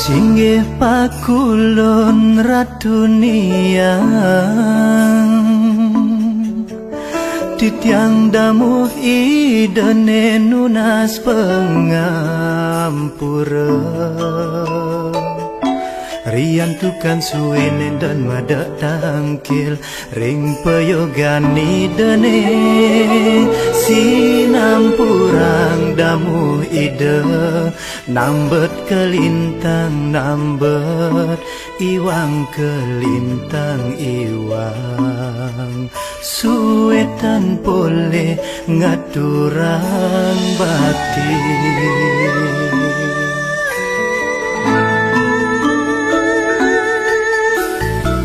Singgih pakulon ratunia titiang damuh idene nunas pengampura Rian tukan suwene dan madak tangkil ring peyogani dene sinampurang damu ide nambet kelintang nambet iwang kelintang iwang suwetan pole ngaturang batin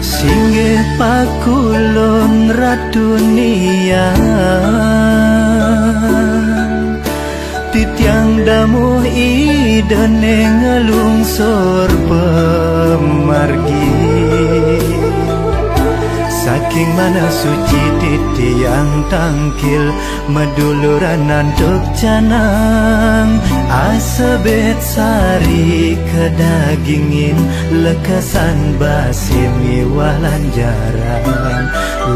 Singgih pakulon ratunia titiang damuh idene ngelungsor pemargi Saking mana suci titiang tangkil meduluran nantuk canang asebet sari kedagingin lekasan basim iwalan jaran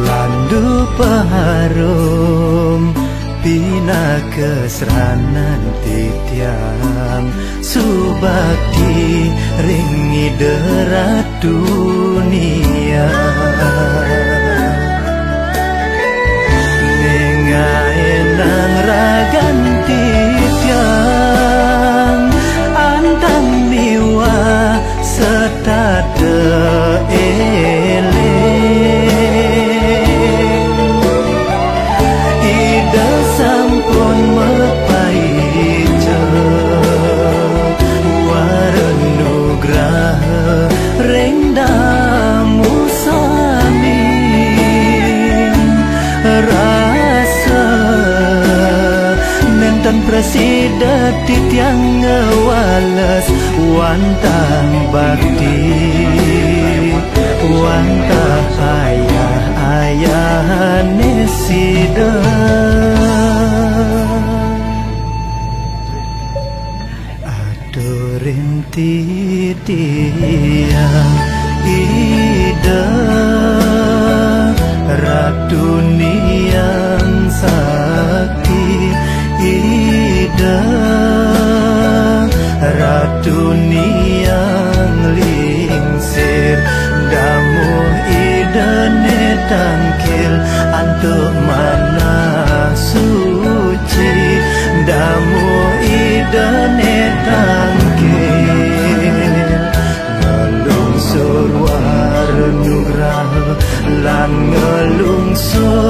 landu peharum Pina keseranan titiang subakti ringi derat dunia Nengaenang ragan titiang antang miwa setade sampun mepaija warenugraha ring damu sami rasa nenten presida titiang ngewales wantang bakti wantah ayah nesida titiang ida ratuniang sakti ida ratuniang lingsir damu ida netangkil antuk mana suci damu ida netangkil ngelungsur warenugraha lan ngelungsur